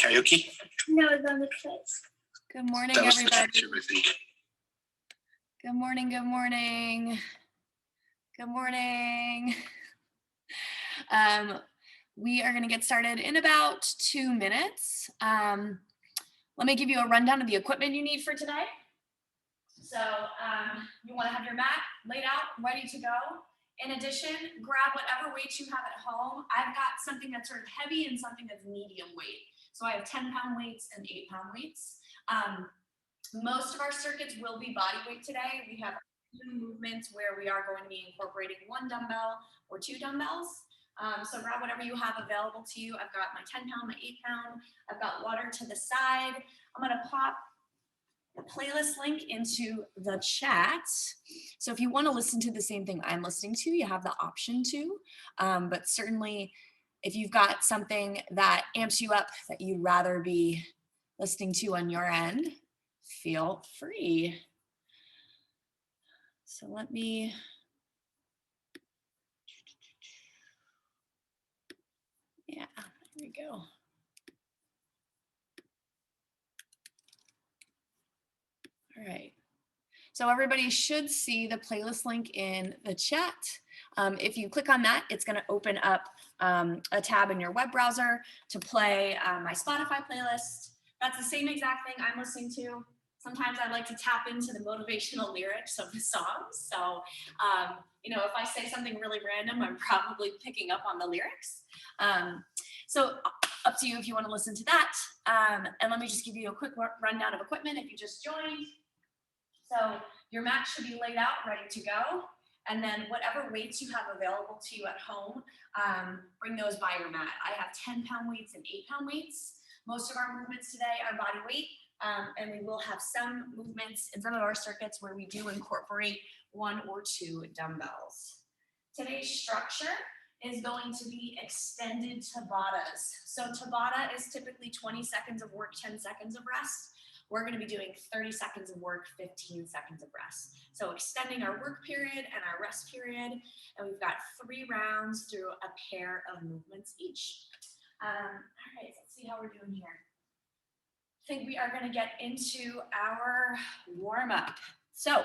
Karaoke? No, it's on the place. Good morning, That was the everybody. picture, I think. Good morning, good morning. Good morning. We are going to get started in about 2 minutes. Let me give you a rundown of the equipment you need for today. So you want to have your mat laid out, ready to go. In addition, grab whatever weights you have at home. I've got something that's sort of heavy and something that's medium weight. So I have 10-pound weights and 8-pound weights. Most of our circuits will be body weight today. We have few movements where we are going to be incorporating 1 dumbbell or 2 dumbbells. So grab whatever you have available to you. I've got my 10-pound, my 8-pound. I've got water to the side. I'm going to pop the playlist link into the chat. So if you want to listen to the same thing I'm listening to, you have the option to. But certainly, if you've got something that amps you up that you'd rather be listening to on your end, feel free. So let me, yeah, there we go. All right. So everybody should see the playlist link in the chat. If you click on that, it's going to open up a tab in your web browser to play my Spotify playlist. That's the same exact thing I'm listening to. Sometimes I like to tap into the motivational lyrics of the songs. So, you know, if I say something really random, I'm probably picking up on the lyrics. So up to you if you want to listen to that. And let me just give you a quick rundown of equipment if you just joined. So your mat should be laid out, ready to go. And then whatever weights you have available to you at home, bring those by your mat. I have 10-pound weights and 8-pound weights. Most of our movements today are body weight. And we will have some movements in some of our circuits where we do incorporate 1 or 2 dumbbells. Today's structure is going to be extended Tabatas. So Tabata is typically 20 seconds of work, 10 seconds of rest. We're going to be doing 30 seconds of work, 15 seconds of rest. So extending our work period and our rest period. And we've got 3 rounds through a pair of movements each. All right, let's see how we're doing here. I think we are going to get into our warm-up. So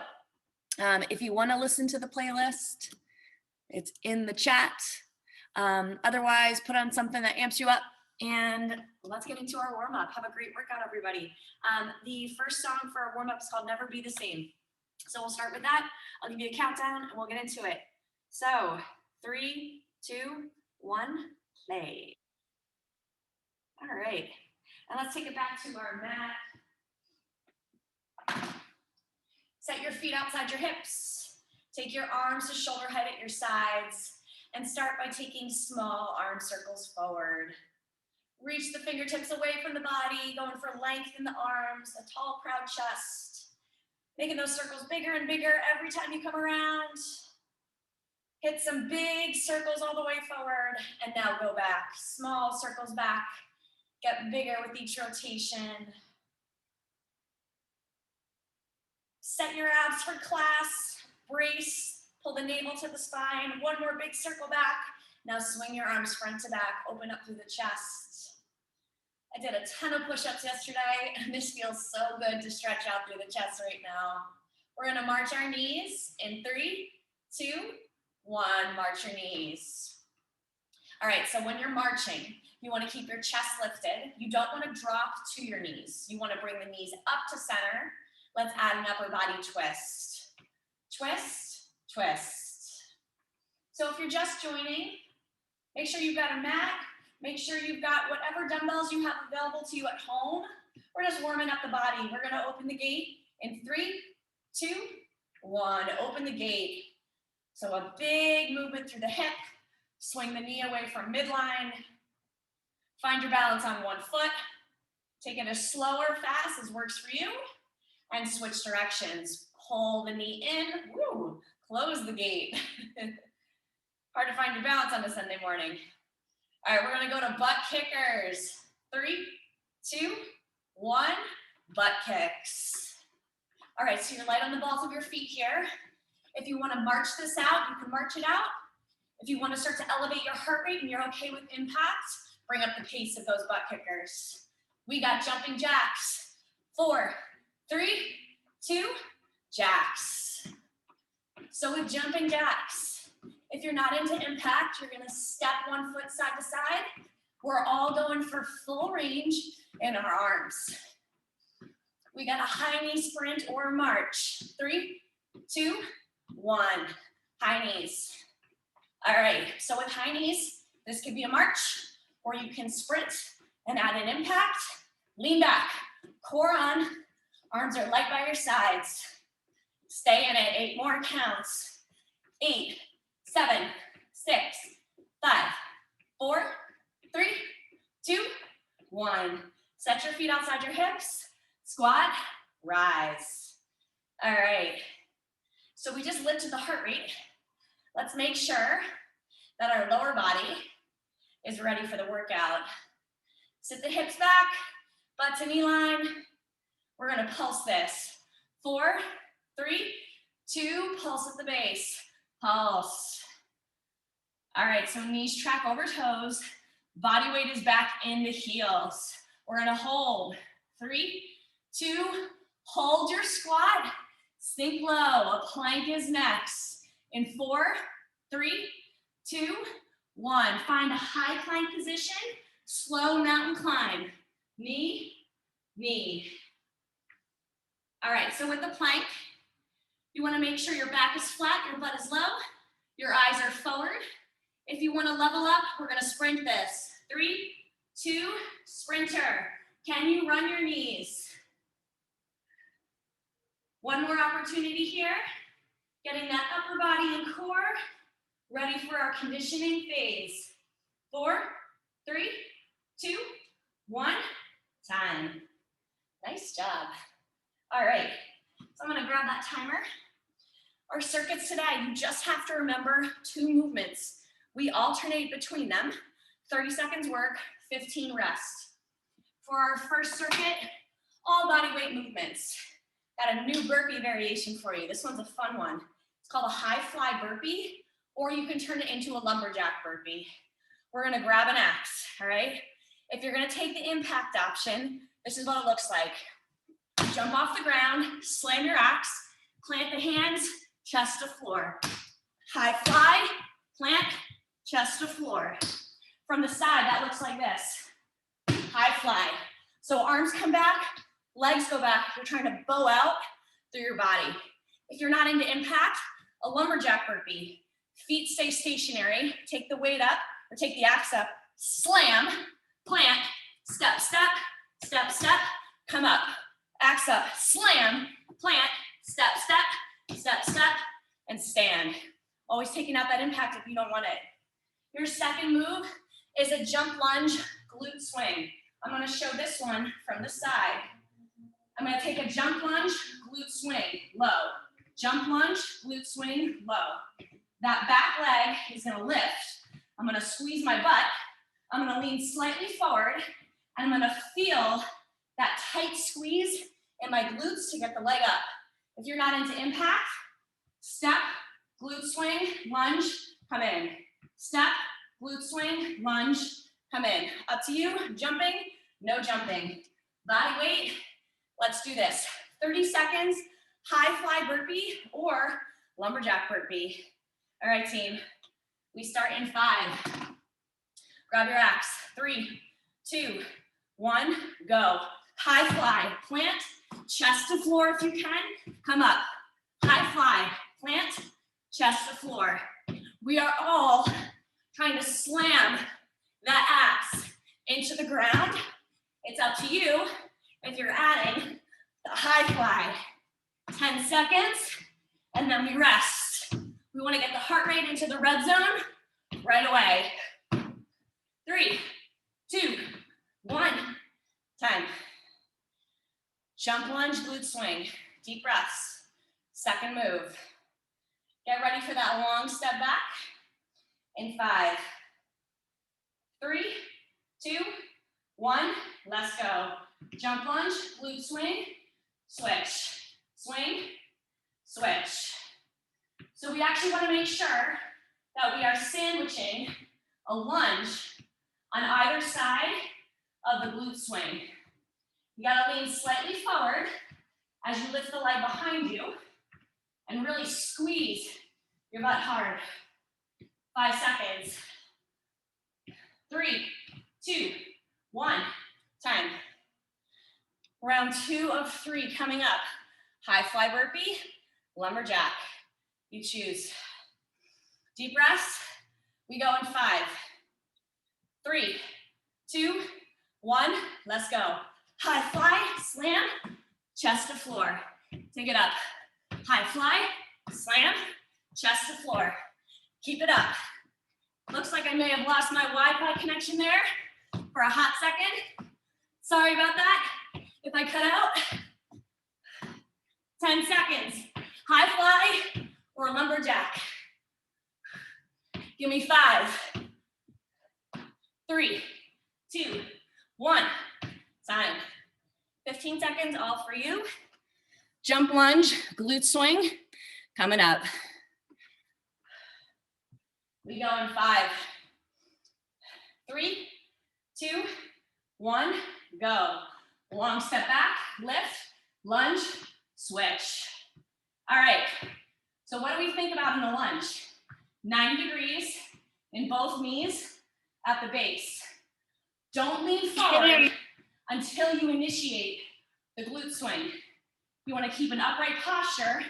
if you want to listen to the playlist, it's in the chat. Otherwise, put on something that amps you up and let's get into our warm-up. Have a great workout, everybody. The first song for our warm-up is called Never Be the Same. So we'll start with that. I'll give you a countdown and we'll get into it. So 3, 2, 1, play. All right. And let's take it back to our mat. Set your feet outside your hips. Take your arms to shoulder height at your sides. And start by taking small arm circles forward. Reach the fingertips away from the body, going for length in the arms, a tall, proud chest. Making those circles bigger and bigger every time you come around. Hit some big circles all the way forward. And now go back. Small circles back. Get bigger with each rotation. Set your abs for class. Brace. Pull the navel to the spine. 1 more big circle back. Now swing your arms front to back. Open up through the chest. I did a ton of push-ups yesterday, and this feels so good to stretch out through the chest right now. We're going to march our knees in 3, 2, 1. March your knees. All right, so when you're marching, you want to keep your chest lifted. You don't want to drop to your knees. You want to bring the knees up to center. Let's add an upper body twist. Twist, twist. So if you're just joining, make sure you've got a mat. Make sure you've got whatever dumbbells you have available to you at home. We're just warming up the body. We're going to open the gate in 3, 2, 1. Open the gate. So a big movement through the hip. Swing the knee away from midline. Find your balance on 1 foot. Take it as slow or fast as works for you. And switch directions. Pull the knee in. Woo! Close the gate. Hard to find your balance on a Sunday morning. All right, we're going to go to butt kickers. 3, 2, 1. Butt kicks. All right, so you're light on the balls of your feet here. If you want to march this out, you can march it out. If you want to start to elevate your heart rate and you're okay with impact, bring up the pace of those butt kickers. We got jumping jacks. 4, 3, 2, jacks. So with jumping jacks, if you're not into impact, you're gonna step one foot side to side. We're all going for full range in our arms. We got a high knee sprint or march. 3, 2, 1. High knees. All right, so with high knees, this could be a march, or you can sprint and add an impact. Lean back, core on, arms are light by your sides. Stay in it, 8 more counts. 8, 7, 6, 5, 4, 3, 2, 1. Set your feet outside your hips, squat, rise. All right, so we just lifted the heart rate. Let's make sure that our lower body is ready for the workout. Sit the hips back, butt to knee line. We're gonna pulse this. 4, 3, 2, pulse at the base. Pulse. All right, so knees track over toes. Body weight is back in the heels. We're gonna hold. 3, 2, hold your squat. Sink low, a plank is next. In 4, 3, 2, 1. Find a high plank position, slow mountain climb. Knee, knee. All right, so with the plank, you wanna make sure your back is flat, your butt is low, your eyes are forward. If you wanna level up, we're gonna sprint this. 3, 2, sprinter. Can you run your knees? One more opportunity here. Getting that upper body and core ready for our conditioning phase. 4, 3, 2, 1, time. Nice job. All right, so I'm gonna grab that timer. Our circuits today, you just have to remember 2 movements. We alternate between them. 30 seconds work, 15 rest. For our first circuit, all body weight movements. Got a new burpee variation for you. This one's a fun one. It's called a high fly burpee, or you can turn it into a lumberjack burpee. We're gonna grab an axe, all right? If you're gonna take the impact option, this is what it looks like. Jump off the ground, slam your axe, plant the hands, chest to floor. High fly, plant, chest to floor. From the side, that looks like this. High fly. So arms come back, legs go back. You're trying to bow out through your body. If you're not into impact, a lumberjack burpee. Feet stay stationary, take the weight up, or take the axe up, slam, plant, step, step, step, step, come up. Axe up, slam, plant, step, step, step, step, and stand. Always taking out that impact if you don't want it. Your second move is a jump lunge glute swing. I'm gonna show this one from the side. I'm gonna take a jump lunge, glute swing, low. Jump lunge, glute swing, low. That back leg is gonna lift. I'm gonna squeeze my butt. I'm gonna lean slightly forward, and I'm gonna feel that tight squeeze in my glutes to get the leg up. If you're not into impact, step, glute swing, lunge, come in. Step, glute swing, lunge, come in. Up to you, jumping, no jumping. Body weight, let's do this. 30 seconds, high fly burpee or lumberjack burpee. All right, team, we start in 5. Grab your axe, 3, 2, 1, go. High fly, plant, chest to floor if you can, come up. High fly, plant, chest to floor. We are all trying to slam that axe into the ground. It's up to you if you're adding the high fly. 10 seconds, and then we rest. We want to get the heart rate into the red zone right away. 3, 2, 1, time. Jump lunge, glute swing. Deep breaths. Second move. Get ready for that long step back. In 5, 3, 2, 1, let's go. Jump lunge, glute swing, switch, swing, switch. So we actually want to make sure that we are sandwiching a lunge on either side of the glute swing. You gotta lean slightly forward as you lift the leg behind you and really squeeze your butt hard. 5 seconds. 3, 2, 1, time. Round 2 of 3 coming up. High fly burpee, lumberjack. You choose. Deep breaths. We go in 5, 3, 2, 1. Let's go. High fly, slam, chest to floor. Take it up. High fly, slam, chest to floor. Keep it up. Looks like I may have lost my Wi-Fi connection there for a hot second. Sorry about that. If I cut out, 10 seconds. High fly or lumberjack. Give me 5, 3, 2, 1. Time. 15 seconds, all for you. Jump lunge, glute swing, coming up. We go in 5, 3, 2, 1, go. Long step back, lift, lunge, switch. All right, so what do we think about in the lunge? 90 degrees in both knees at the base. Don't lean forward until you initiate the glute swing. You want to keep an upright posture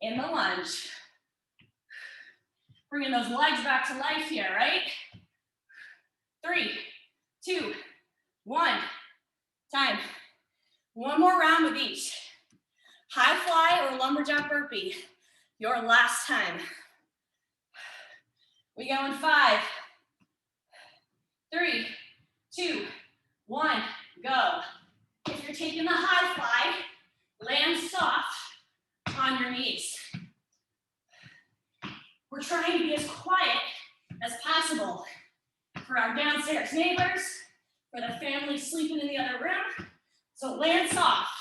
in the lunge. Bringing those legs back to life here, right? 3, 2, 1, time. One more round with each. High fly or lumberjack burpee, your last time. We go in 5, 3, 2, 1, go. If you're taking the high fly, land soft on your knees. We're trying to be as quiet as possible for our downstairs neighbors, for the family sleeping in the other room. So land soft.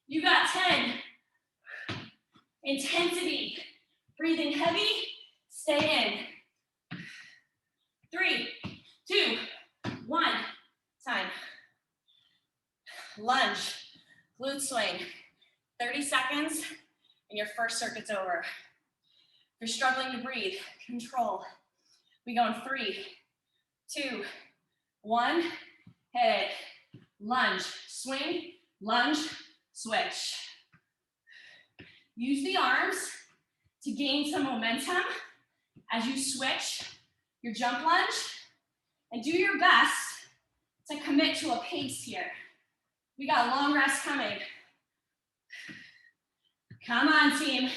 You got 10. Intensity. Breathing heavy. Stay in. 3, 2, 1. Time. Lunge. Glute swing. 30 seconds and your first circuit's over. If you're struggling to breathe, control. We go in 3, 2, 1. Hit it. Lunge, swing, lunge, switch. Use the arms to gain some momentum as you switch your jump lunge, and do your best to commit to a pace here. We got a long rest coming. Come on, team.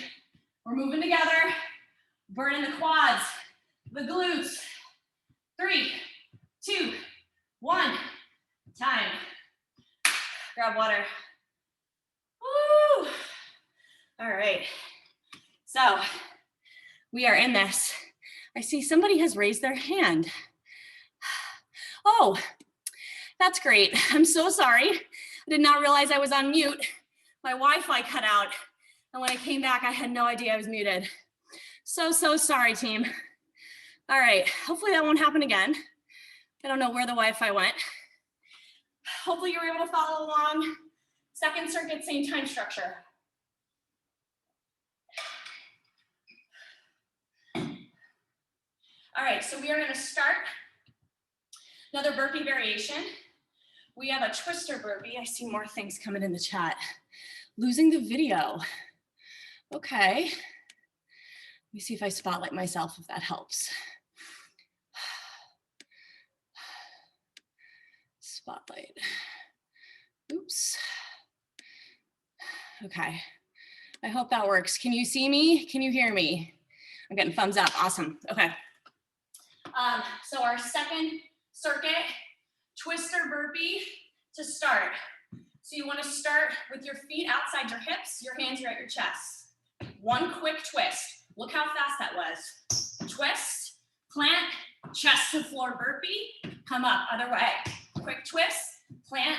We're moving together, burning the quads, the glutes. 3, 2, 1, time. Grab water. Woo! All right, so we are in this. I see somebody has raised their hand. Oh, that's great. I'm so sorry. I did not realize I was on mute. My Wi-Fi cut out. And when I came back, I had no idea I was muted. So sorry, team. All right, hopefully that won't happen again. I don't know where the Wi-Fi went. Hopefully you were able to follow along. Second circuit, same time structure. All right, so we are gonna start another burpee variation. We have a twister burpee. I see more things coming in the chat. Losing the video. Okay. Let me see if I spotlight myself, if that helps. Spotlight. Oops. Okay. I hope that works. Can you see me? Can you hear me? I'm getting thumbs up. Awesome. Okay. So our second circuit, twister burpee to start. So you want to start with your feet outside your hips, your hands are at your chest. One quick twist. Look how fast that was. Twist, plant, chest to floor burpee, come up, other way. Quick twist, plant,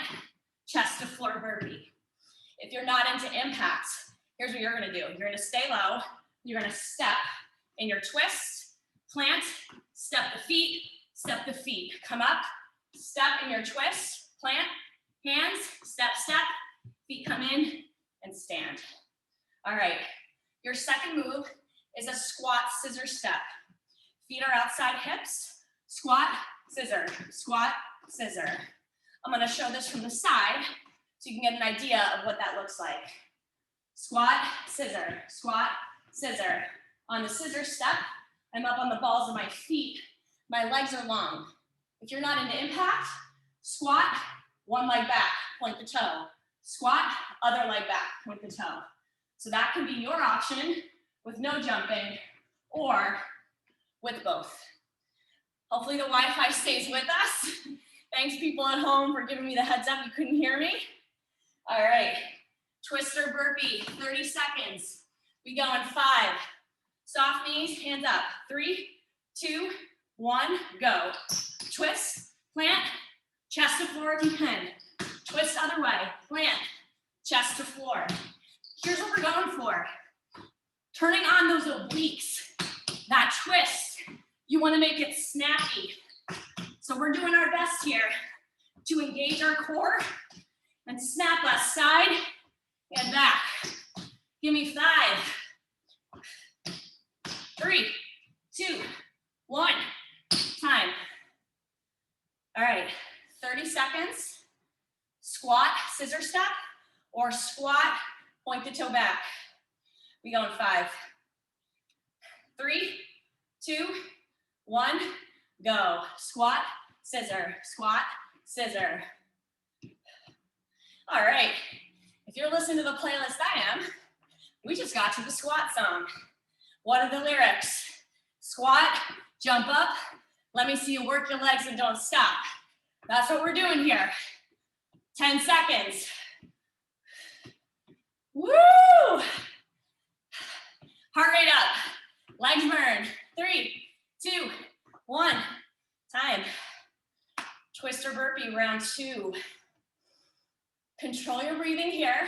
chest to floor burpee. If you're not into impacts, here's what you're gonna do. You're gonna stay low, you're gonna step in your twist, plant, step the feet, come up, step in your twist, plant, Hands, step, step, feet come in and stand. All right, your second move is a squat scissor step. Feet are outside hips, squat, scissor, squat, scissor. I'm gonna show this from the side so you can get an idea of what that looks like. Squat, scissor, squat, scissor. On the scissor step, I'm up on the balls of my feet. My legs are long. If you're not into impact, squat, one leg back, point the toe. Squat, other leg back, point the toe. So that can be your option with no jumping or with both. Hopefully the Wi-Fi stays with us. Thanks people at home for giving me the heads up you couldn't hear me. All right, twister burpee, 30 seconds. We go in 5. Soft knees, hands up. 3, 2, 1, go. Twist, plant, chest to floor if you can. Twist other way, plant, chest to floor. Here's what we're going for. Turning on those obliques, that twist, you wanna make it snappy. So we're doing our best here to engage our core and snap us side and back. Give me 5, 3, 2, 1, time. All right, 30 seconds. Squat, scissor step, or squat, point the toe back. We go in 5, 3, 2, 1, go. Squat, scissor, squat, scissor. All right, if you're listening to the playlist I am, we just got to the squat song. What are the lyrics? Squat, jump up, let me see you work your legs and don't stop. That's what we're doing here. 10 seconds. Woo! Heart rate up, legs burn. 3, 2, 1, time. Twister burpee, round 2. Control your breathing here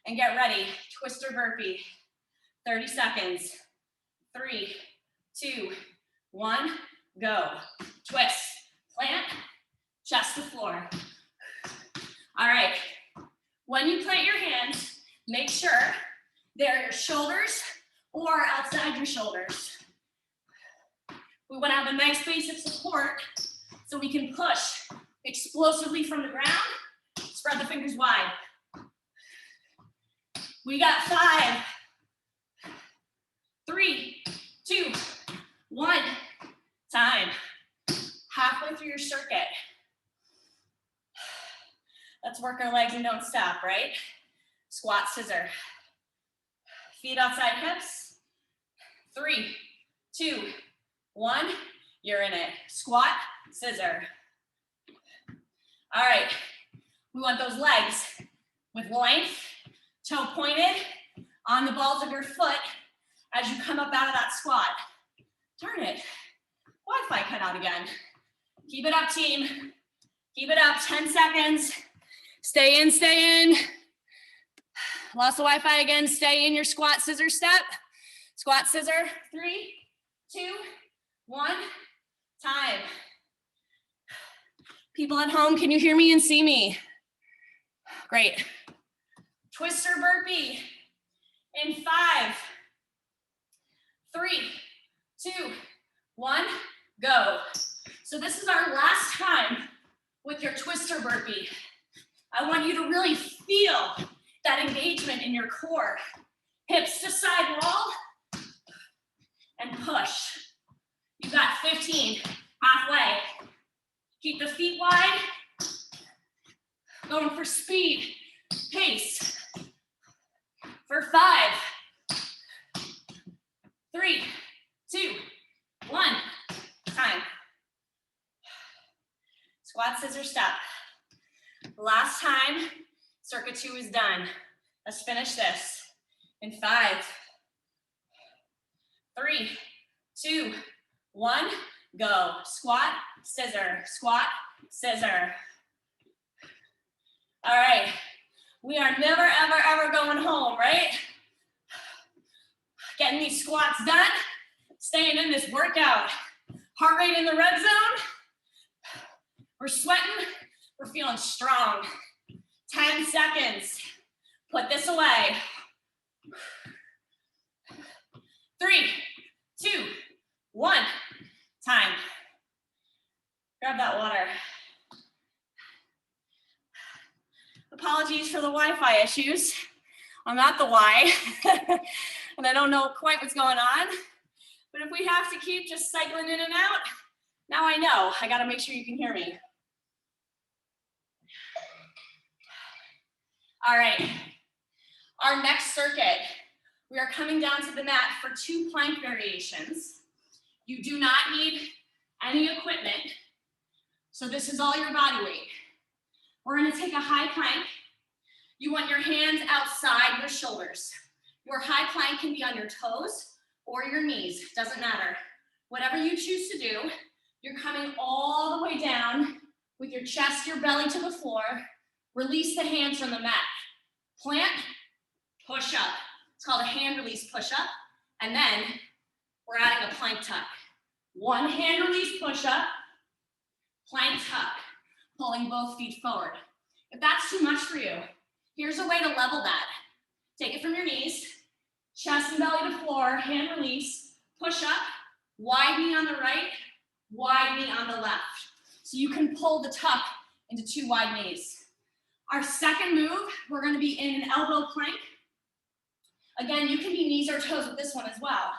and get ready. Twister burpee, 30 seconds. 3, 2, 1, go. Twist, plant, chest to floor. All right, when you plant your hands, make sure they're your shoulders or outside your shoulders. We want to have a nice base of support so we can push explosively from the ground. Spread the fingers wide. We got 5, 3, 2, 1, time. Halfway through your circuit. Let's work our legs and don't stop, right? Squat, scissor. Feet outside hips. 3, 2, 1, you're in it. Squat, scissor. All right, we want those legs with length, toe pointed, on the balls of your foot as you come up out of that squat. Darn it, Wi-Fi cut out again. Keep it up, team. Keep it up, 10 seconds. Stay in, stay in. Lost the Wi-Fi again, stay in your squat, scissor step. Squat, scissor, 3, 2, 1, time. People at home, can you hear me and see me? Great. Twister burpee in 5, 3, 2, 1, go. So this is our last time with your twister burpee. I want you to really feel that engagement in your core. Hips to side wall and push. You got 15, halfway. Keep the feet wide. Going for speed, pace. For 5, 3, 2, 1, time. Squat, scissor, step. Last time, circuit 2 is done. Let's finish this in 5, 3, 2, 1, go. Squat, scissor, squat, scissor. All right, we are never, ever, ever going home, right? Getting these squats done, staying in this workout. Heart rate in the red zone. We're sweating, We're feeling strong. 10 seconds. Put this away. 3, 2, 1. Time. Grab that water. Apologies for the Wi-Fi issues. I'm not the Y, and I don't know quite what's going on. But if we have to keep just cycling in and out, now I know. I gotta make sure you can hear me. All right, our next circuit, we are coming down to the mat for 2 plank variations. You do not need any equipment, so this is all your body weight. We're gonna take a high plank. You want your hands outside your shoulders. Your high plank can be on your toes or your knees, doesn't matter. Whatever you choose to do, you're coming all the way down with your chest, your belly to the floor. Release the hands from the mat. Plant, push up. It's called a hand release push up. And then we're adding a plank tuck. 1 hand release push up, plank tuck, pulling both feet forward. If that's too much for you, here's a way to level that. Take it from your knees, chest and belly to floor, hand release, push up, wide knee on the right, wide knee on the left. So you can pull the tuck into 2 wide knees. Our second move, we're gonna be in an elbow plank. Again, you can be knees or toes with this one as well.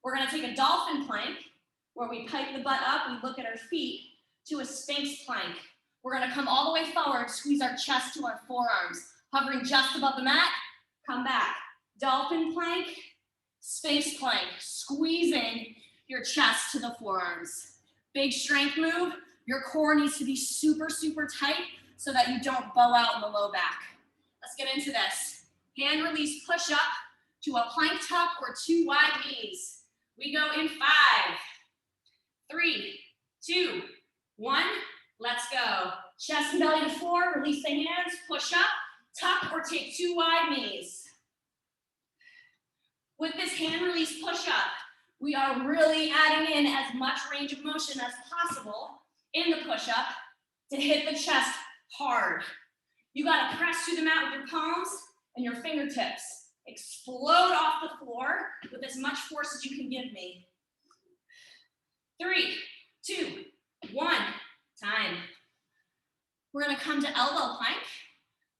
We're gonna take a dolphin plank, where we pike the butt up, we look at our feet, to a Sphinx plank. We're gonna come all the way forward, squeeze our chest to our forearms, hovering just above the mat, come back. Dolphin plank, Sphinx plank, squeezing your chest to the forearms. Big strength move. Your core needs to be super, super tight so that you don't bow out in the low back. Let's get into this. Hand release push up to a plank tuck or 2 wide knees. We go in 5, 3, 2, 1. Let's go. Chest and belly to floor, release the hands, push up, tuck or take 2 wide knees. With this hand release push up, we are really adding in as much range of motion as possible in the push up to hit the chest hard. You gotta press through the mat with your palms and your fingertips. Explode off the floor with as much force as you can give me. 3, 2, 1, time. We're gonna come to elbow plank,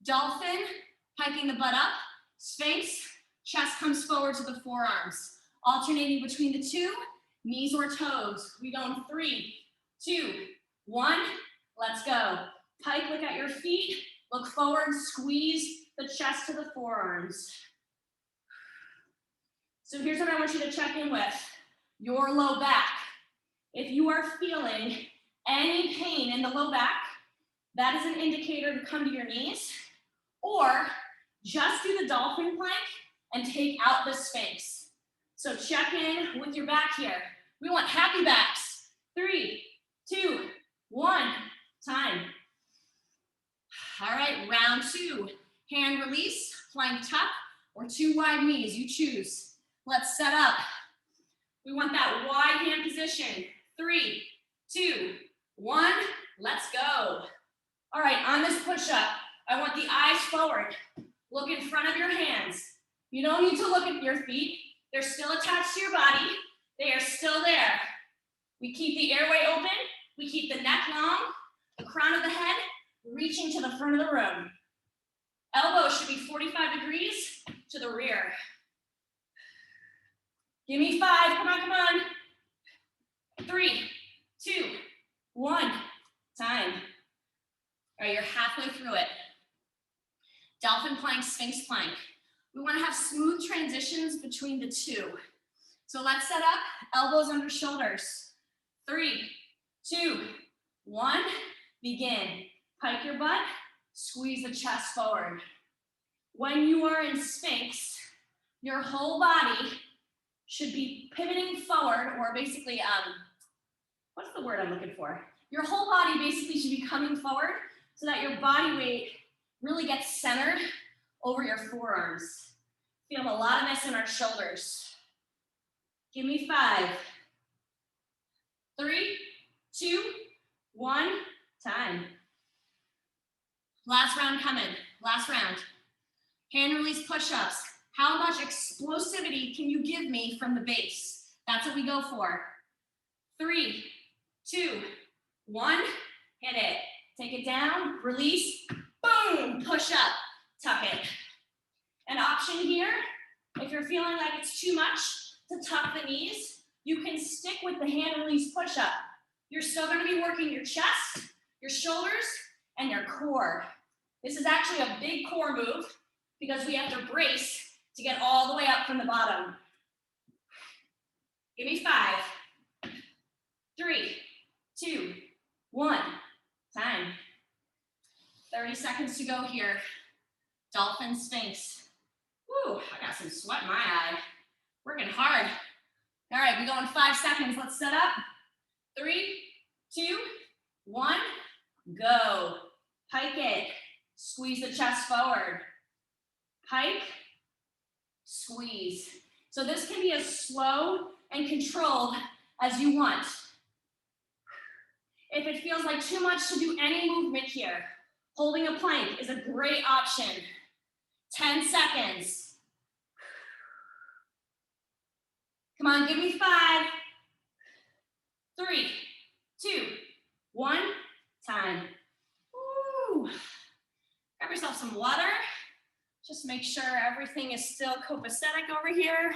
dolphin, hiking the butt up, Sphinx, chest comes forward to the forearms. Alternating between the 2, knees or toes. We go in 3, 2, 1, let's go. Pike, look at your feet, look forward, squeeze the chest to the forearms. So here's what I want you to check in with, your low back. If you are feeling any pain in the low back, that is an indicator to come to your knees, or just do the dolphin plank and take out the Sphinx. So check in with your back here. We want happy backs. 3, 2, 1, time. All right, round 2. Hand release, plank tuck, or 2 wide knees, you choose. Let's set up. We want that wide hand position. 3, 2, 1, let's go. All right, on this push-up, I want the eyes forward. Look in front of your hands. You don't need to look at your feet. They're still attached to your body. They are still there. We keep the airway open. We keep the neck long, the crown of the head reaching to the front of the room. Elbows should be 45 degrees to the rear. Give me 5, come on, come on. 3, 2, 1, time. All right, you're halfway through it. Dolphin plank, Sphinx plank. We want to have smooth transitions between the 2. So let's set up, elbows under shoulders. 3, 2, 1, begin. Pike your butt, squeeze the chest forward. When you are in Sphinx, your whole body should be pivoting forward, or basically, what's the word I'm looking for? Your whole body basically should be coming forward so that your body weight really gets centered over your forearms. Feel a lot of this in our shoulders. Give me 5, 3, 2, 1, time. Last round coming, last round. Hand release push-ups. How much explosivity can you give me from the base? That's what we go for. 3, 2, 1, hit it. Take it down, release, boom, push up, tuck it. An option here, if you're feeling like it's too much to tuck the knees, you can stick with the hand release push-up. You're still gonna be working your chest, your shoulders, and your core. This is actually a big core move because we have to brace to get all the way up from the bottom. Give me 5, 3, 2, 1, time. 30 seconds to go here. Dolphin Sphinx. Woo, I got some sweat in my eye. Working hard. All right, we go in 5 seconds. Let's set up. 3, 2, 1, go. Pike it. Squeeze the chest forward. Pike, squeeze. So this can be as slow and controlled as you want. If it feels like too much to do any movement here, holding a plank is a great option. 10 seconds. Come on, give me 5, 3, 2, 1, time. Woo. Grab yourself some water. Just make sure everything is still copacetic over here.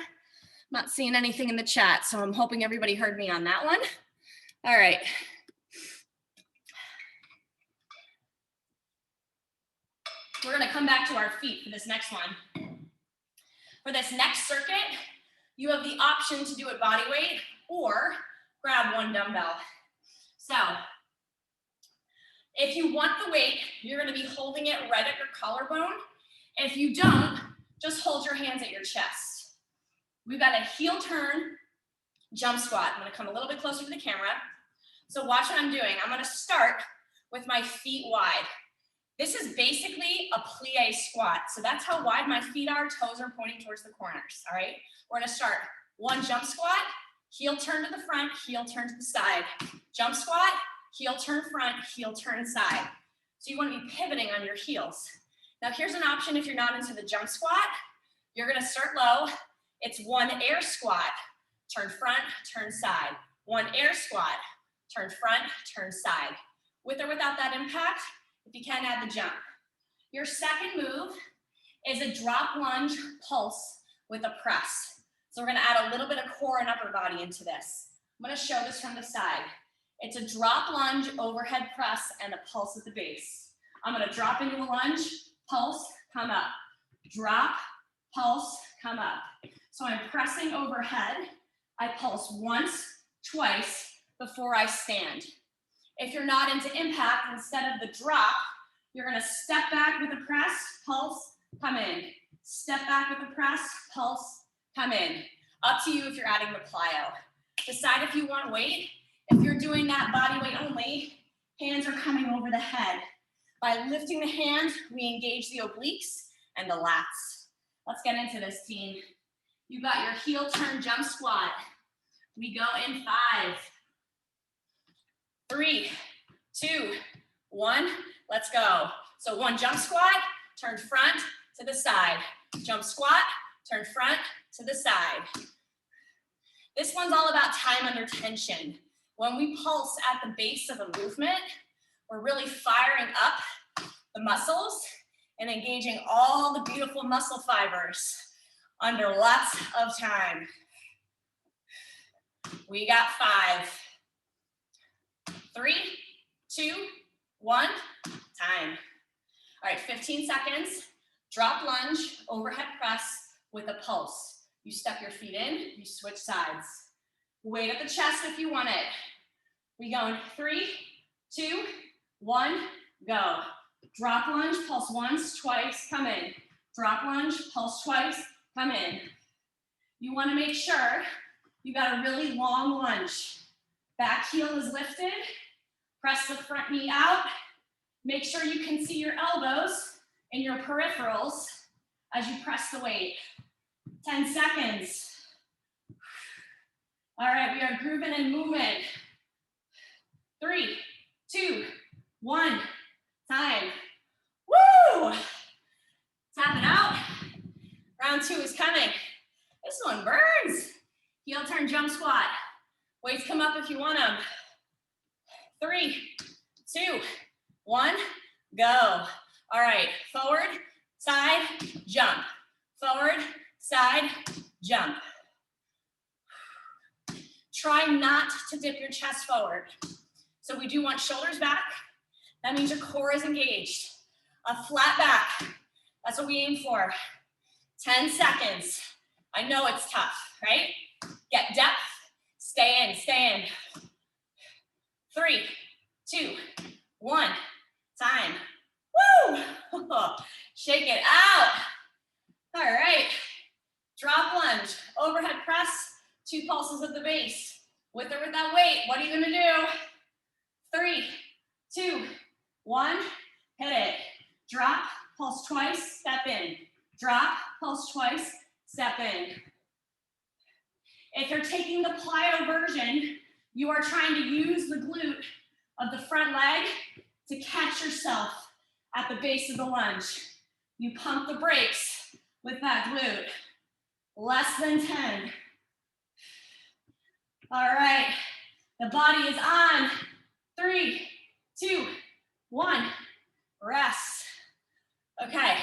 Not seeing anything in the chat, so I'm hoping everybody heard me on that one. All right. We're gonna come back to our feet for this next one. For this next circuit, you have the option to do it body weight or grab one dumbbell. So, if you want the weight, you're gonna be holding it right at your collarbone. If you don't, just hold your hands at your chest. We've got a heel turn jump squat. I'm gonna come a little bit closer to the camera. So watch what I'm doing. I'm gonna start with my feet wide. This is basically a plie squat. So that's how wide my feet are, toes are pointing towards the corners, all right? We're gonna start one jump squat, heel turn to the front, heel turn to the side. Jump squat, heel turn front, heel turn side. So you wanna be pivoting on your heels. Now here's an option if you're not into the jump squat. You're gonna start low. It's one air squat, turn front, turn side. One air squat, turn front, turn side. With or without that impact, if you can, add the jump. Your second move is a drop lunge pulse with a press. So we're gonna add a little bit of core and upper body into this. I'm gonna show this from the side. It's a drop lunge, overhead press, and a pulse at the base. I'm gonna drop into a lunge, pulse, come up. Drop, pulse, come up. So I'm pressing overhead. I pulse once, twice before I stand. If you're not into impact, instead of the drop, you're gonna step back with a press, pulse, come in. Step back with a press, pulse, come in. Up to you if you're adding the plyo. Decide if you want weight. If you're doing that body weight only, hands are coming over the head. By lifting the hands, we engage the obliques and the lats. Let's get into this, team. You got your heel turn jump squat. We go in 5, 3, 2, 1, let's go. So one jump squat, turn front to the side. Jump squat, turn front to the side. This one's all about time under tension. When we pulse at the base of a movement, we're really firing up the muscles and engaging all the beautiful muscle fibers under lots of time. We got 5, 3, 2, 1, time. All right, 15 seconds. Drop lunge, overhead press with a pulse. You step your feet in, you switch sides. Weight at the chest if you want it. We go in 3, 2, 1, go. Drop lunge, pulse once, twice, come in. Drop lunge, pulse twice, come in. You want to make sure you got a really long lunge. Back heel is lifted. Press the front knee out. Make sure you can see your elbows and your peripherals as you press the weight. 10 seconds. All right, we are grooving in movement. 3, 2, 1, time. Woo! Tap it out. Round 2 is coming. This one burns. Heel turn jump squat. Weights come up if you want them. 3, 2, 1, go. All right, forward, side, jump. Forward, side, jump. Try not to dip your chest forward. So we do want shoulders back. That means your core is engaged. A flat back. That's what we aim for. 10 seconds. I know it's tough, right? Get depth. Stay in, stay in. 3, 2, 1. Time. Woo! Shake it out. All right. Drop lunge. Overhead press. 2 pulses at the base. With or without weight. What are you going to do? 3, 2, 1. Hit it. Drop. Pulse twice. Step in. Drop. Pulse twice. Step in. If you're taking the plyo version, you are trying to use the glute of the front leg to catch yourself at the base of the lunge. You pump the brakes with that glute. Less than 10. All right, the body is on. 3, 2, 1, rest. Okay,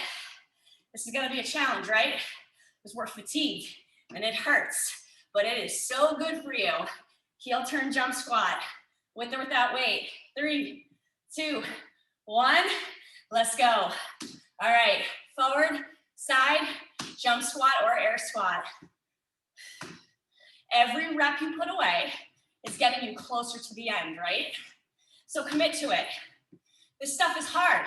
this is gonna be a challenge, right? Because we're fatigued and it hurts, but it is so good for you. Heel turn jump squat, with or without weight. 3, 2, 1, let's go. All right, forward, side, jump squat or air squat. Every rep you put away is getting you closer to the end, right? So commit to it. This stuff is hard.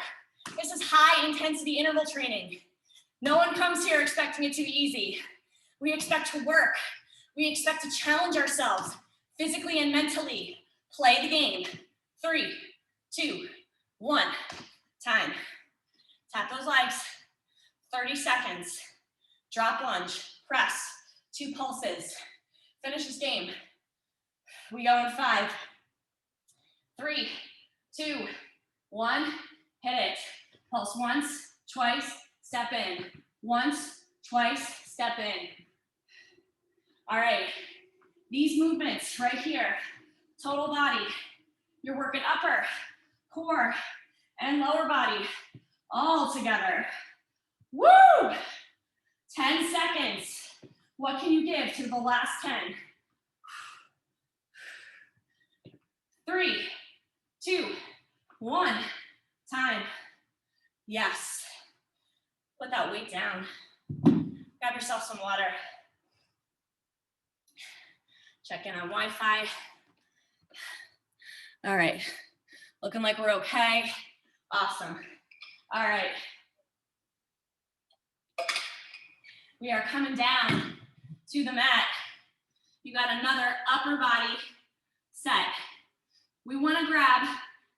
This is high intensity interval training. No one comes here expecting it to be easy. We expect to work. We expect to challenge ourselves physically and mentally. Play the game. 3, 2, 1, time. Tap those legs. 30 seconds. Drop lunge, press, 2 pulses. Finish this game. We go in 5, 3, 2, 1, hit it. Pulse once, twice, step in. Once, twice, step in. All right, these movements right here, total body. You're working upper, core, and lower body all together. Woo! 10 seconds. What can you give to the last 10? 3, 2, 1, time. Yes. Put that weight down. Grab yourself some water. Check in on Wi-Fi. All right. Looking like we're okay. Awesome. All right. We are coming down to the mat. You got another upper body set. We want to grab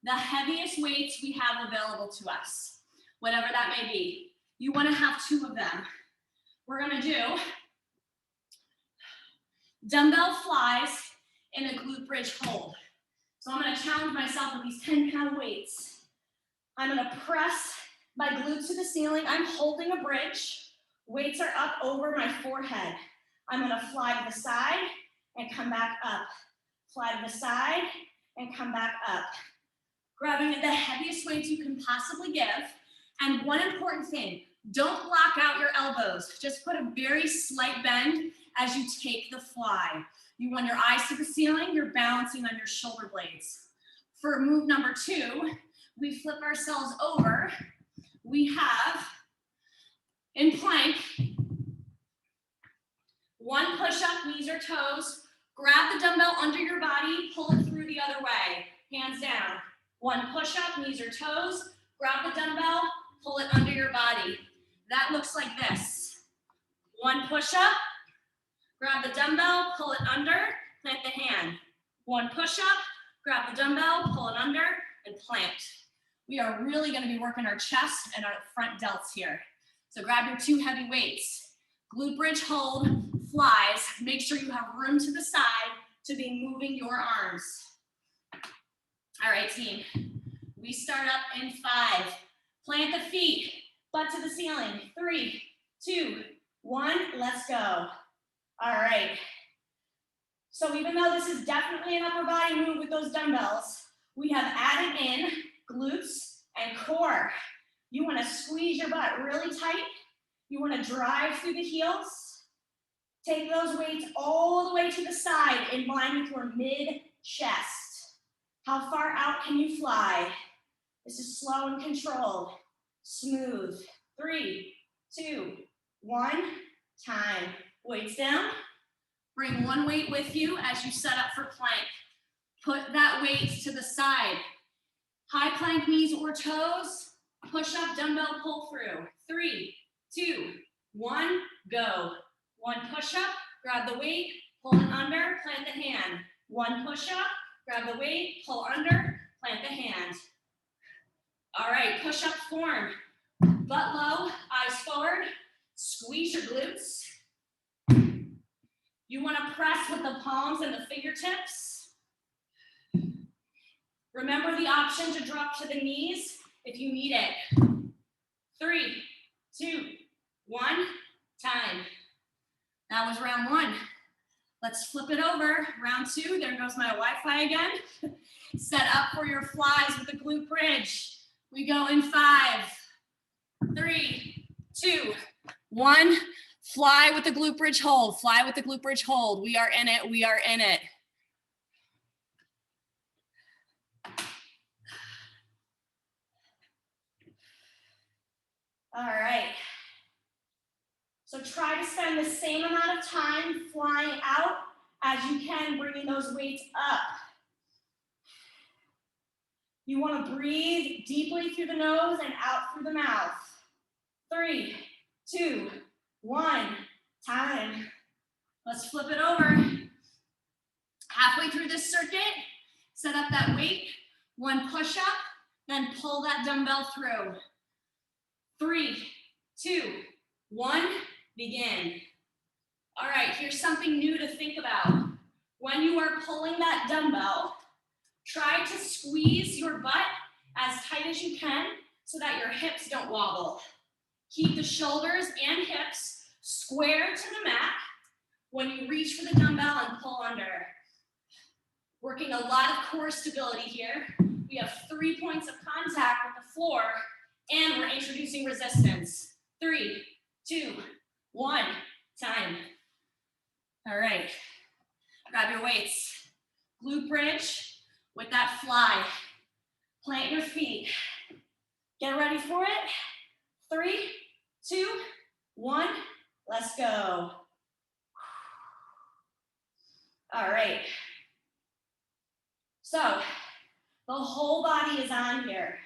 the heaviest weights we have available to us, whatever that may be. You want to have 2 of them. We're going to do dumbbell flies in a glute bridge hold. So I'm going to challenge myself with these 10-pound weights. I'm going to press my glutes to the ceiling. I'm holding a bridge. Weights are up over my forehead. I'm going to fly to the side and come back up. Fly to the side and come back up. Grabbing the heaviest weights you can possibly give. And one important thing, don't block out your elbows. Just put a very slight bend as you take the fly. You want your eyes to the ceiling, you're balancing on your shoulder blades. For move number 2, we flip ourselves over. We have, in plank, 1 push-up, knees or toes. Grab the dumbbell under your body, pull it through the other way. Hands down. 1 push-up, knees or toes. Grab the dumbbell, pull it under your body. That looks like this. 1 push-up, grab the dumbbell, pull it under, plant the hand. 1 push-up, grab the dumbbell, pull it under, and plant. We are really going to be working our chest and our front delts here. So grab your 2 heavy weights. Glute bridge hold, flies. Make sure you have room to the side to be moving your arms. All right, team. We start up in 5. Plant the feet. butt to the ceiling. 3, 2, 1, let's go. All right. So even though this is definitely an upper body move with those dumbbells, we have added in glutes and core. You want to squeeze your butt really tight. You want to drive through the heels. Take those weights all the way to the side in line with your mid-chest. How far out can you fly? This is slow and controlled. Smooth. 3, 2, 1, time. Weights down. Bring one weight with you as you set up for plank. Put that weight to the side. High plank, knees or toes. Push up, dumbbell, pull through. 3, 2, 1, go. One push up, grab the weight, pull it under, plant the hand. One push up, grab the weight, pull under, plant the hand. All right, push up form. Butt low, eyes forward. Squeeze your glutes. You want to press with the palms and the fingertips. Remember the option to drop to the knees if you need it. 3, 2, 1, time. That was round 1. Let's flip it over. Round 2, there goes my Wi-Fi again. Set up for your flies with the glute bridge. We go in 5, 3, 2, 1. Fly with the glute bridge hold. Fly with the glute bridge hold. We are in it. We are in it. All right. So try to spend the same amount of time flying out as you can, bringing those weights up. You want to breathe deeply through the nose and out through the mouth. 3, 2, 1, time. Let's flip it over. Halfway through this circuit, set up that weight. One push up, then pull that dumbbell through. 3, 2, 1, begin. All right, here's something new to think about. When you are pulling that dumbbell, try to squeeze your butt as tight as you can so that your hips don't wobble. Keep the shoulders and hips square to the mat when you reach for the dumbbell and pull under. Working a lot of core stability here. We have 3 points of contact with the floor, and we're introducing resistance. 3, 2, 1, time. All right, grab your weights. Glute bridge with that fly. Plant your feet. Get ready for it. 3, 2, 1, let's go. All right. So the whole body is on here.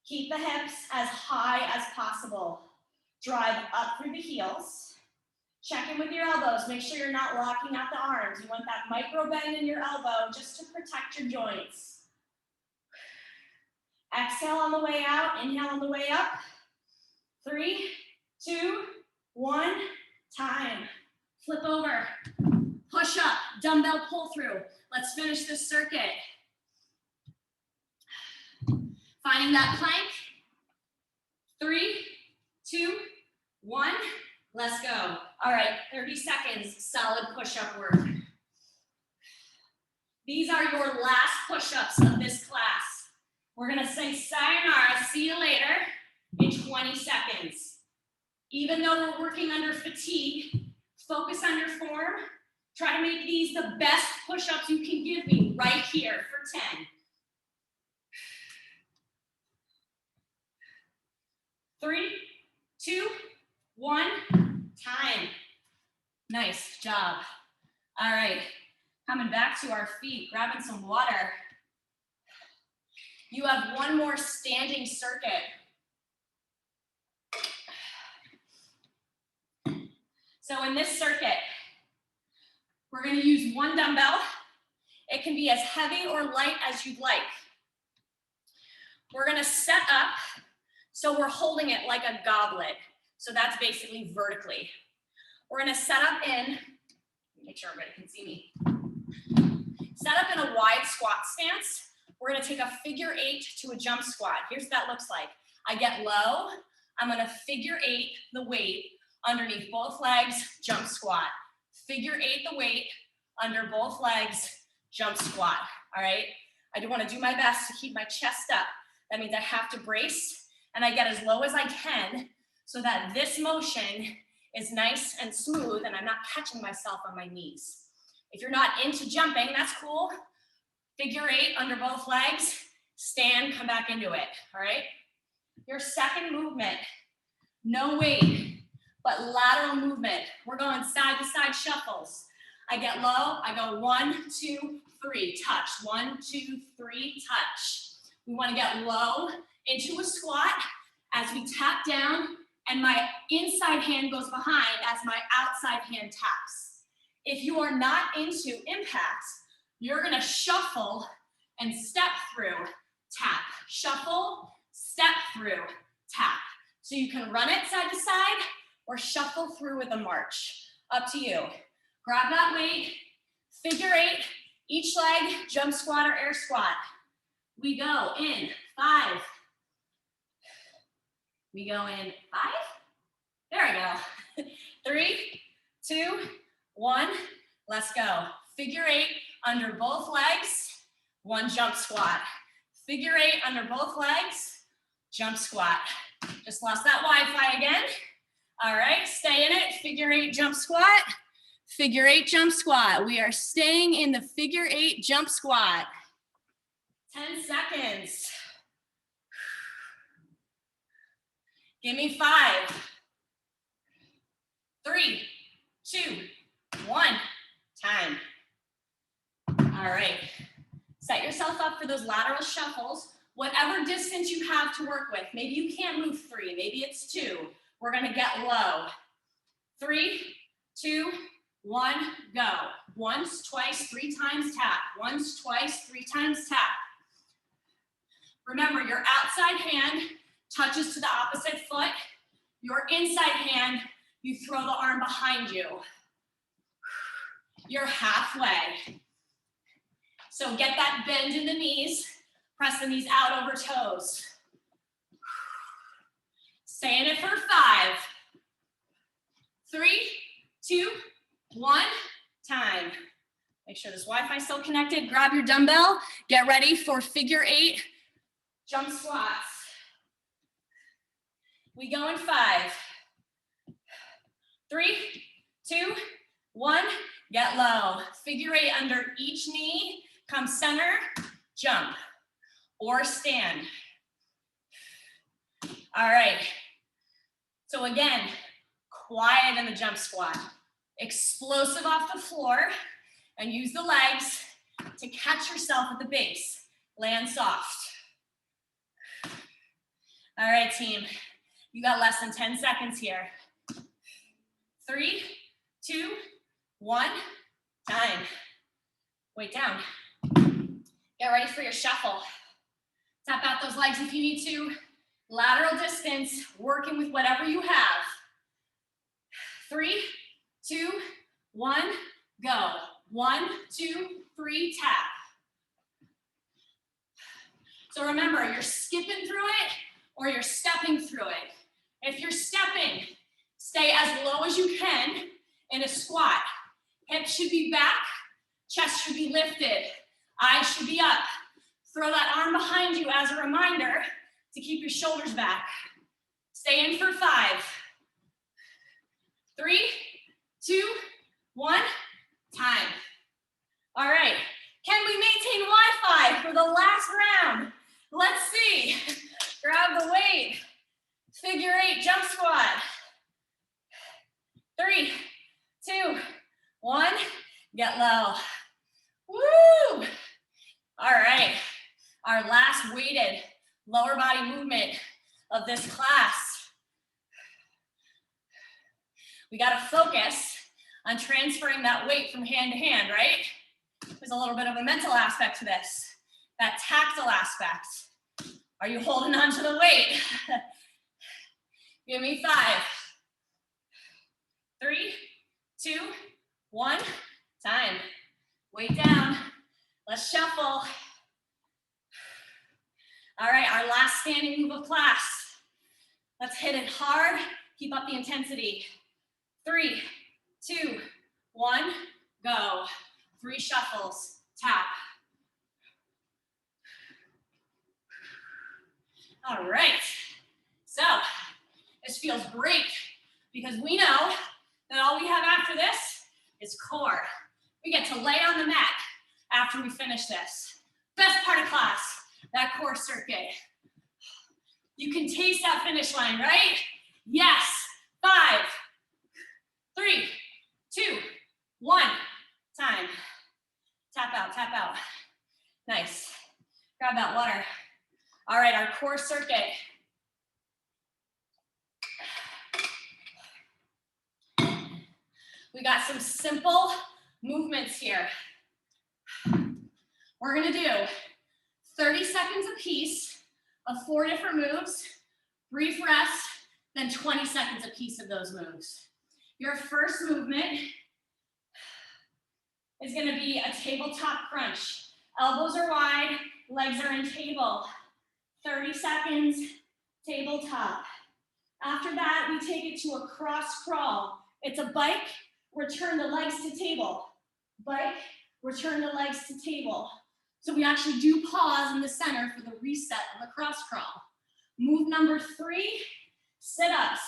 Keep the hips as high as possible. Drive up through the heels. Check in with your elbows. Make sure you're not locking out the arms. You want that micro bend in your elbow just to protect your joints. Exhale on the way out. Inhale on the way up. 3, 2, 1, time. Flip over. Push up. Dumbbell pull through. Let's finish this circuit. Finding that plank. 3, 2, 1, let's go. All right, 30 seconds, solid push-up work. These are your last push-ups of this class. We're gonna say sayonara, see you later, in 20 seconds. Even though we're working under fatigue, focus on your form. Try to make these the best push-ups you can give me right here for 10. 3, 2, 1, time. Nice job. All right, coming back to our feet, grabbing some water. You have one more standing circuit. So in this circuit, we're gonna use one dumbbell. It can be as heavy or light as you'd like. We're gonna set up so we're holding it like a goblet. So that's basically vertically. We're gonna set up in, make sure everybody can see me. Set up in a wide squat stance. We're gonna take a figure 8 to a jump squat. Here's what that looks like. I get low, I'm gonna figure 8 the weight underneath both legs, jump squat. Figure 8 the weight under both legs, jump squat, all right? I do wanna do my best to keep my chest up. That means I have to brace and I get as low as I can so that this motion is nice and smooth and I'm not catching myself on my knees. If you're not into jumping, that's cool. Figure 8 under both legs, stand, come back into it, all right? Your second movement, no weight, but lateral movement. We're going side to side shuffles. I get low, I go 1, 2, 3, touch. 1, 2, 3, touch. We want to get low into a squat as we tap down and my inside hand goes behind as my outside hand taps. If you are not into impact, you're gonna shuffle and step through, tap. Shuffle, step through, tap. So you can run it side to side or shuffle through with a march. Up to you. Grab that weight, figure 8, each leg, jump squat or air squat. We go in 5. We go in 5. There we go. 3, 2, 1. Let's go. Figure 8 under both legs. 1 jump squat. Figure 8 under both legs. Jump squat. Just lost that Wi-Fi again. All right, stay in it. Figure 8 jump squat. Figure 8 jump squat. We are staying in the figure 8 jump squat. 10 seconds. Give me 5, 3, 2, 1. Time. All right. Set yourself up for those lateral shuffles. Whatever distance you have to work with. Maybe you can't move 3. Maybe it's 2. We're going to get low. 3, 2, 1, go. Once, twice, 3 times tap. Once, twice, 3 times tap. Remember, your outside hand touches to the opposite foot. Your inside hand, you throw the arm behind you. You're halfway. So get that bend in the knees. Press the knees out over toes. Stay in it for 5, 3, 2, 1. Time. Make sure this Wi-Fi is still connected. Grab your dumbbell. Get ready for figure 8 jump squats. We go in 5, 3, 2, 1. Get low. Figure 8 under each knee. Come center, jump, or stand. All right. So again, quiet in the jump squat. Explosive off the floor, and use the legs to catch yourself at the base. Land soft. All right, team. You got less than 10 seconds here. 3, 2, 1. Time. Weight down. Get ready for your shuffle. Tap out those legs if you need to. Lateral distance, working with whatever you have. 3, 2, 1, go. 1, 2, 3, tap. So remember, you're skipping through it or you're stepping through it. If you're stepping, stay as low as you can in a squat. Hips should be back, chest should be lifted, eyes should be up. Throw that arm behind you as a reminder to keep your shoulders back. Stay in for 5, 3, 2, 1, time. All right, can we maintain Wi-Fi for the last round? Let's see. Grab the weight. Figure 8 jump squat. 3, 2, 1, get low. Woo! All right, our last weighted lower body movement of this class. We gotta focus on transferring that weight from hand to hand, right? There's a little bit of a mental aspect to this, that tactile aspect. Are you holding on to the weight? Give me 5, 3, 2, 1, time. Weight down, let's shuffle. All right, our last standing move of class. Let's hit it hard. Keep up the intensity. 3, 2, 1, go. 3 shuffles, tap. All right, so this feels great because we know that all we have after this is core. We get to lay on the mat after we finish this. Best part of class, that core circuit. You can taste that finish line, right? Yes. 5, 3, 2, 1, time. Tap out, tap out. Nice. Grab that water. All right, our core circuit. We got some simple movements here. We're gonna do 30 seconds a piece of 4 different moves, brief rest, then 20 seconds a piece of those moves. Your first movement is gonna be a tabletop crunch. Elbows are wide, legs are in table. 30 seconds, tabletop. After that, we take it to a cross crawl. It's a bike, return the legs to table. Bike, return the legs to table. So we actually do pause in the center for the reset of the cross crawl. Move number 3, sit-ups.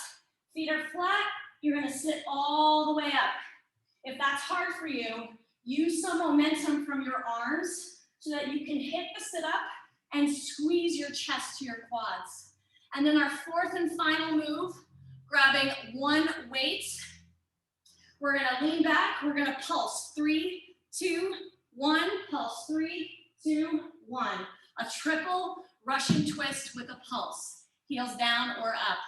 Feet are flat, you're gonna sit all the way up. If that's hard for you, use some momentum from your arms so that you can hit the sit-up and squeeze your chest to your quads. And then our 4th and final move, grabbing 1 weight. We're gonna lean back, we're gonna pulse. 3, 2, 1, pulse. 3, 2, 1. A triple Russian twist with a pulse. Heels down or up.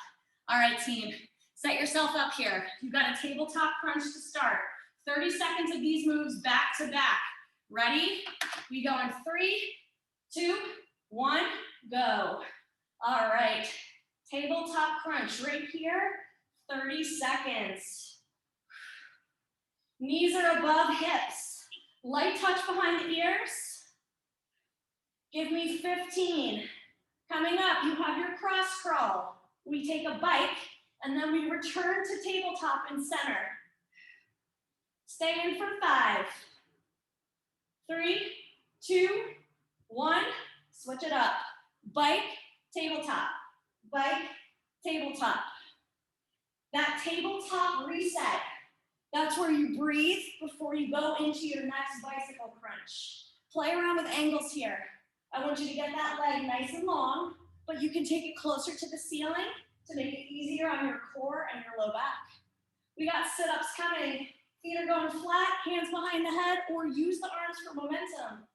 All right, team, set yourself up here. You've got a tabletop crunch to start. 30 seconds of these moves back to back. Ready? We go in 3, 2, 1, go. All right, tabletop crunch right here, 30 seconds. Knees are above hips. Light touch behind the ears. Give me 15. Coming up, you have your cross crawl. We take a bike, and then we return to tabletop and center. Stay in for 5, 3, 2, 1, switch it up. Bike, tabletop, bike, tabletop. That tabletop reset, that's where you breathe before you go into your next bicycle crunch. Play around with angles here. I want you to get that leg nice and long, but you can take it closer to the ceiling to make it easier on your core and your low back. We got sit-ups coming. Feet are going flat, hands behind the head, or use the arms for momentum.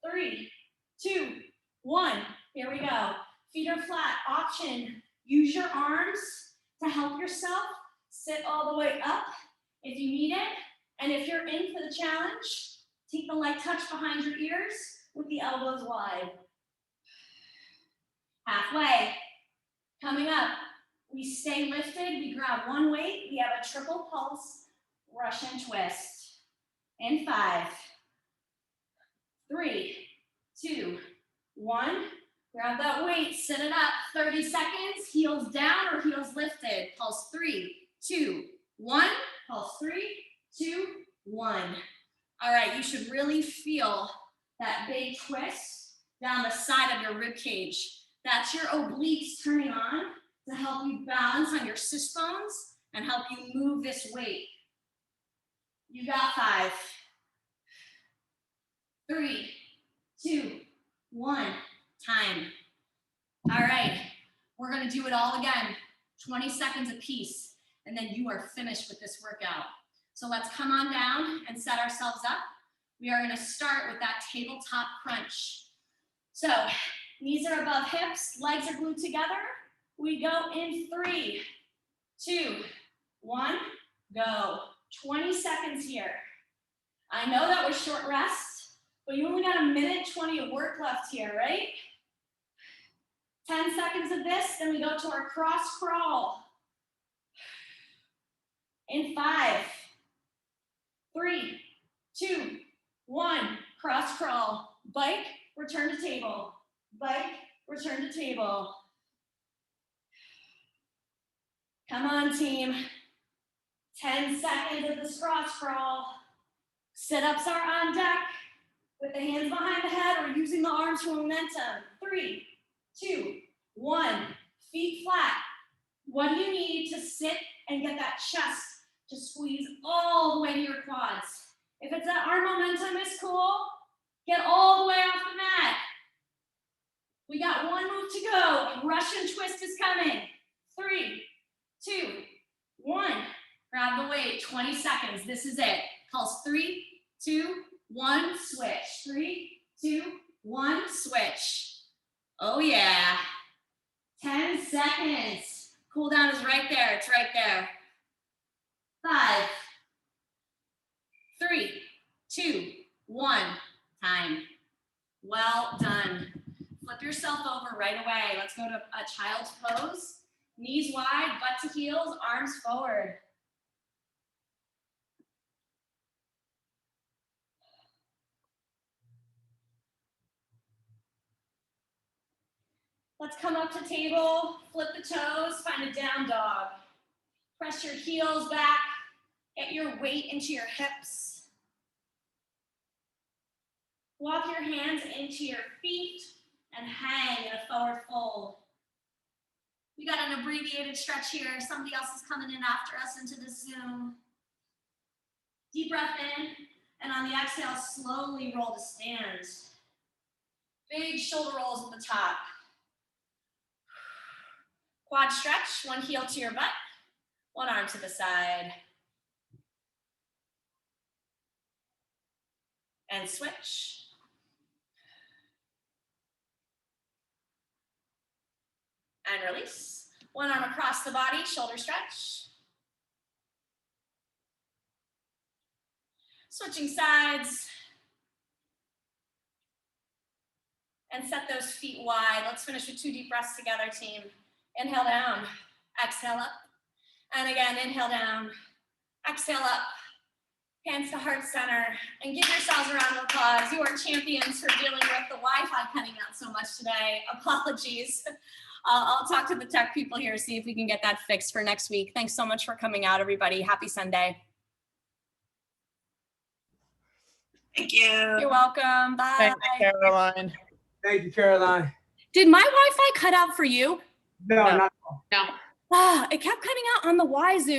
3, 2, 1, here we go. Feet are flat, option. Use your arms to help yourself sit all the way up if you need it. And if you're in for the challenge, take the light touch behind your ears with the elbows wide. Halfway. Coming up, we stay lifted, we grab 1 weight, we have a triple pulse Russian twist. In 5, 3, 2, 1. Grab that weight, sit it up, 30 seconds, heels down or heels lifted. Pulse 3, 2, 1. Pulse 3, 2, 1. All right, you should really feel that big twist down the side of your rib cage. That's your obliques turning on to help you balance on your sit bones and help you move this weight. You got 5, 3, 2, 1, time. All right, we're gonna do it all again, 20 seconds a piece, and then you are finished with this workout. So let's come on down and set ourselves up. We are gonna start with that tabletop crunch. So knees are above hips, legs are glued together. We go in 3, 2, 1, go. 20 seconds here. I know that was short rest, but you only got 1:20 of work left here, right? 10 seconds of this, then we go to our cross crawl. In 5, 3, 2, 1, cross crawl. Bike, return to table. Bike, return to table. Come on, team. 10 seconds of this cross crawl. Sit-ups are on deck with the hands behind the head or using the arms for momentum. 3, 2, 1. Feet flat. What do you need to sit and get that chest to squeeze all the way to your quads? If it's that arm momentum is cool, get all the way off the mat. We got one move to go. Russian twist is coming. 3, 2, 1. Grab the weight. 20 seconds. This is it. Pulse 3, 2, 1. Switch. 3, 2, 1. Switch. Oh yeah. 10 seconds. Cool down is right there. It's right there. 5, 3, 2, 1. Time. Well done. Flip yourself over right away. Let's go to a child's pose. Knees wide, butt to heels, arms forward. Let's come up to table, flip the toes, find a down dog. Press your heels back, get your weight into your hips. Walk your hands into your feet and hang in a forward fold. We got an abbreviated stretch here. Somebody else is coming in after us into the Zoom. Deep breath in, and on the exhale, slowly roll to stand. Big shoulder rolls at the top. Quad stretch, one heel to your butt, one arm to the side. And switch. And release. One arm across the body, shoulder stretch. Switching sides. And set those feet wide. Let's finish with 2 deep breaths together, team. Inhale down, exhale up. And again, inhale down, exhale up. Hands to heart center. And give yourselves a round of applause. You are champions for dealing with the Wi-Fi cutting out so much today. Apologies. I'll talk to the tech people here, see if we can get that fixed for next week. Thanks so much for coming out, everybody. Happy Sunday. Thank you. You're welcome. Bye. Thank you, Caroline. Thank you, Caroline. Did my Wi-Fi cut out for you? No, No. not It kept cutting out on the Y Zoom.